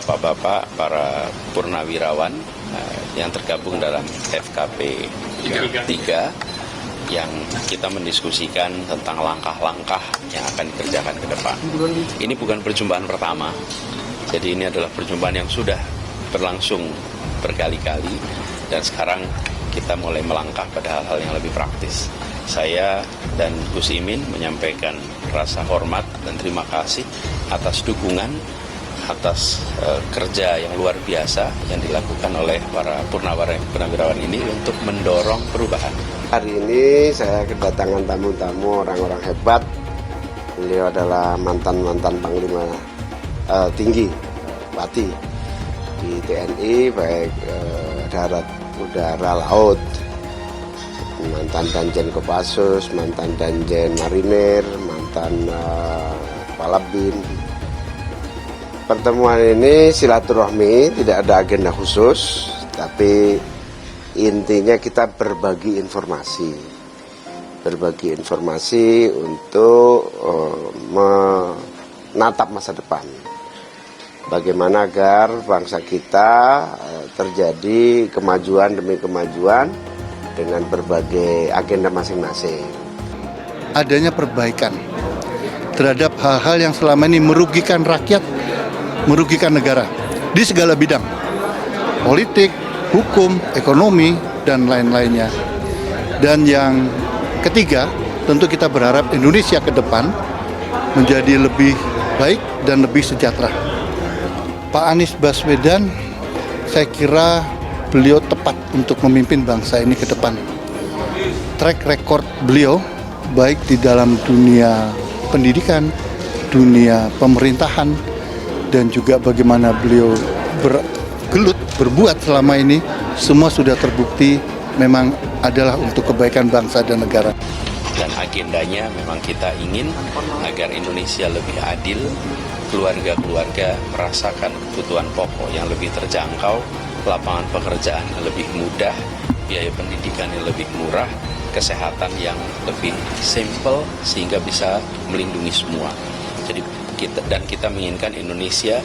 bapak-bapak, para purnawirawan yang tergabung dalam FKP 3 yang kita mendiskusikan tentang langkah-langkah yang akan dikerjakan ke depan. Ini bukan perjumpaan pertama, jadi ini adalah perjumpaan yang sudah berlangsung berkali-kali dan sekarang kita mulai melangkah pada hal-hal yang lebih praktis. Saya dan Gus Imin menyampaikan rasa hormat dan terima kasih atas dukungan, atas kerja yang luar biasa yang dilakukan oleh para purnawirawan ini untuk mendorong perubahan. Hari ini saya kedatangan tamu-tamu orang-orang hebat. Beliau adalah mantan Panglima tinggi Pati di TNI, baik darat, udara, laut. Mantan Danjen Kopassus, mantan Danjen Marinir, mantan Kepala BIN. Pertemuan ini silaturahmi, tidak ada agenda khusus, tapi intinya kita berbagi informasi untuk menatap masa depan. Bagaimana agar bangsa kita terjadi kemajuan demi kemajuan dengan berbagai agenda masing-masing. Adanya perbaikan terhadap hal-hal yang selama ini merugikan rakyat, merugikan negara di segala bidang, politik, hukum, ekonomi, dan lain-lainnya. Dan yang ketiga, tentu kita berharap Indonesia ke depan menjadi lebih baik dan lebih sejahtera. Pak Anies Baswedan, saya kira beliau tepat untuk memimpin bangsa ini ke depan. Track record beliau, baik di dalam dunia pendidikan, dunia pemerintahan, dan juga bagaimana beliau bergelut, berbuat selama ini, semua sudah terbukti memang adalah untuk kebaikan bangsa dan negara. Dan agendanya memang kita ingin agar Indonesia lebih adil, keluarga-keluarga merasakan kebutuhan pokok yang lebih terjangkau, lapangan pekerjaan yang lebih mudah, biaya pendidikan yang lebih murah, kesehatan yang lebih simple sehingga bisa melindungi semua. Jadi kita menginginkan Indonesia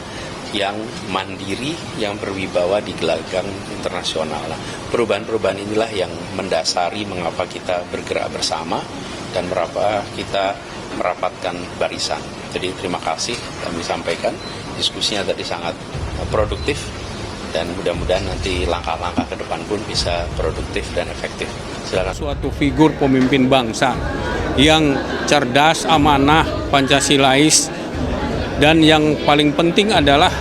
yang mandiri, yang berwibawa di gelanggang internasional. Nah, perubahan-perubahan inilah yang mendasari mengapa kita bergerak bersama dan mengapa kita merapatkan barisan. Jadi terima kasih kami sampaikan, diskusinya tadi sangat produktif dan mudah-mudahan nanti langkah-langkah ke depan pun bisa produktif dan efektif. Silakan. Suatu figur pemimpin bangsa yang cerdas, amanah, Pancasilais, dan yang paling penting adalah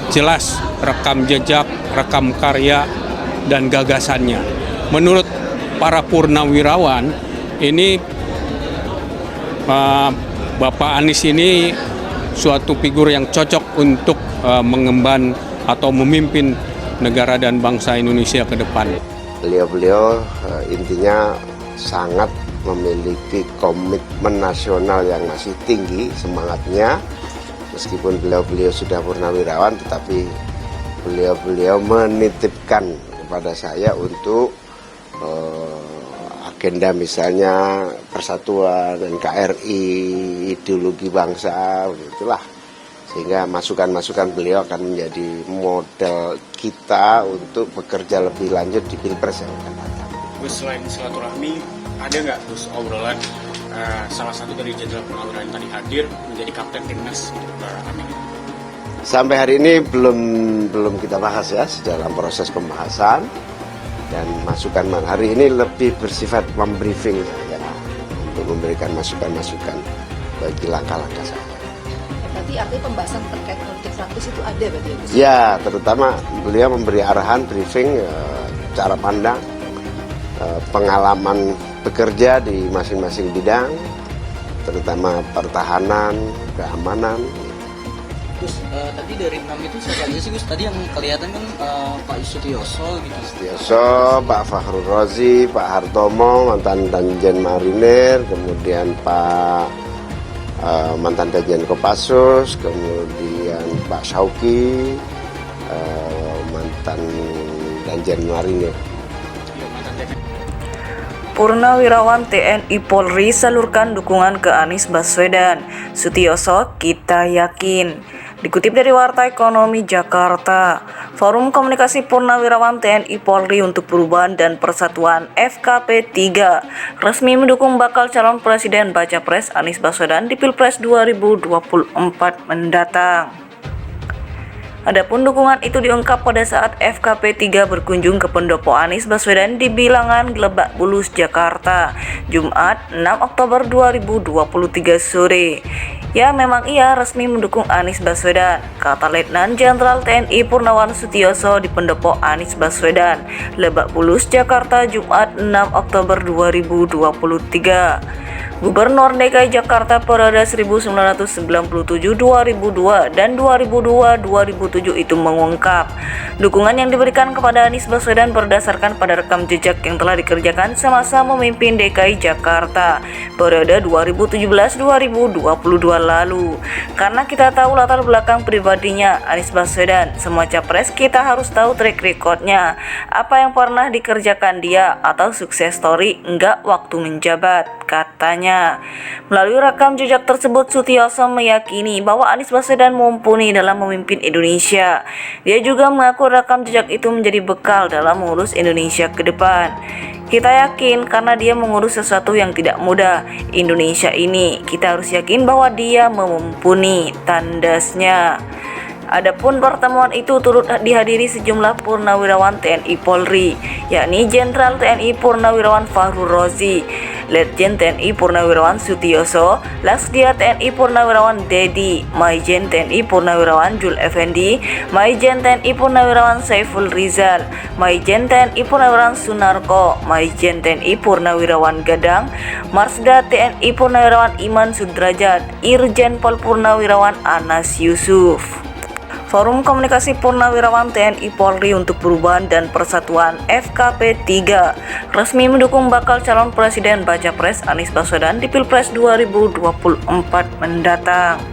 jelas rekam jejak, rekam karya, dan gagasannya. Menurut para purnawirawan, ini Bapak Anies ini suatu figur yang cocok untuk mengemban atau memimpin negara dan bangsa Indonesia ke depan. Beliau intinya sangat memiliki komitmen nasional yang masih tinggi semangatnya. Meskipun beliau sudah purnawirawan, tetapi beliau menitipkan kepada saya untuk agenda misalnya persatuan, NKRI, ideologi bangsa, begitulah. Sehingga masukan-masukan beliau akan menjadi model kita untuk bekerja lebih lanjut di Pilpres yang akan datang. Gus, selain silaturahmi, ada nggak Gus obrolan salah satu dari jenderal purnawirawan yang tadi hadir menjadi kapten timnas untuk Amin? Sampai hari ini belum kita bahas ya, dalam proses pembahasan dan masukan hari ini lebih bersifat membriefing saja untuk memberikan masukan-masukan bagi langkah-langkah saya. Berarti artinya pembahasan terkait politik praktis itu ada berarti ya Gus? Ya, terutama beliau memberi arahan briefing, cara pandang, pengalaman bekerja di masing-masing bidang, terutama pertahanan, keamanan. Gus, tadi dari 6 itu siapa aja sih Gus? Tadi yang kelihatan kan Pak Sutioso gitu. Sutioso, Pak Fakhrul Razi, Pak Hartomo, mantan Danjen Marinir, kemudian Pak mantan Danjen Kopassus, kemudian Pak Syauki, mantan Danjen Marinir. Purnawirawan TNI Polri salurkan dukungan ke Anies Baswedan. Sutioso, kita yakin Dikutip dari Warta Ekonomi Jakarta, Forum Komunikasi Purnawirawan TNI Polri untuk Perubahan dan Persatuan FKP 3 resmi mendukung bakal calon presiden baca pres Anies Baswedan di Pilpres 2024 mendatang. Adapun dukungan itu diungkap pada saat FKP 3 berkunjung ke pendopo Anies Baswedan di Bilangan, Lebak Bulus, Jakarta, Jumat 6 Oktober 2023 sore. Ya, memang ia resmi mendukung Anies Baswedan, kata Letnan Jenderal TNI Purnawan Sutioso di pendopo Anies Baswedan, Lebak Bulus, Jakarta, Jumat 6 Oktober 2023. Gubernur DKI Jakarta periode 1997-2002 dan 2002-2007 itu mengungkap dukungan yang diberikan kepada Anies Baswedan berdasarkan pada rekam jejak yang telah dikerjakan semasa memimpin DKI Jakarta periode 2017-2022 lalu. Karena kita tahu latar belakang pribadinya Anies Baswedan, semua capres kita harus tahu track recordnya, apa yang pernah dikerjakan dia atau sukses story enggak waktu menjabat, katanya. Melalui rekam jejak tersebut, Sutioso meyakini bahwa Anies Baswedan mumpuni dalam memimpin Indonesia. Dia juga mengaku rekam jejak itu menjadi bekal dalam mengurus Indonesia ke depan. Kita yakin karena dia mengurus sesuatu yang tidak mudah. Indonesia ini, kita harus yakin bahwa dia mumpuni, tandasnya. Adapun pertemuan itu turut dihadiri sejumlah purnawirawan TNI Polri, yakni Jenderal TNI Purnawirawan Fahru Rozi, Letjen TNI Purnawirawan Sutioso, Laksdia TNI Purnawirawan Dedi, Maijen TNI Purnawirawan Jul Effendi, Maijen TNI Purnawirawan Saiful Rizal, Maijen TNI Purnawirawan Sunarko, Maijen TNI Purnawirawan Gadang, Marsda TNI Purnawirawan Iman Sudrajat, Irjen Pol Purnawirawan Anas Yusuf. Forum Komunikasi Purnawirawan TNI Polri untuk Perubahan dan Persatuan FKP 3 resmi mendukung bakal calon presiden baca pres Anies Baswedan di Pilpres 2024 mendatang.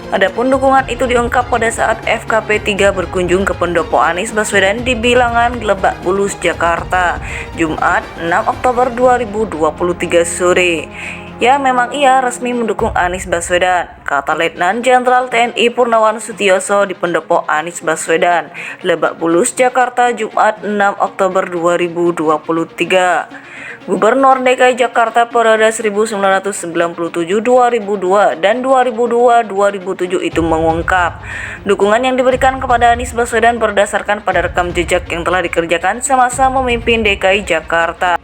Adapun dukungan itu diungkap pada saat FKP 3 berkunjung ke pendopo Anies Baswedan di Bilangan, Lebak Bulus, Jakarta, Jumat 6 Oktober 2023 sore. Ya, memang ia resmi mendukung Anies Baswedan, kata Letnan Jenderal TNI Purnawan Sutioso di pendopo Anies Baswedan, Lebak Bulus, Jakarta, Jumat 6 Oktober 2023. Gubernur DKI Jakarta periode 1997-2002 dan 2002-2007 itu mengungkap dukungan yang diberikan kepada Anies Baswedan berdasarkan pada rekam jejak yang telah dikerjakan semasa memimpin DKI Jakarta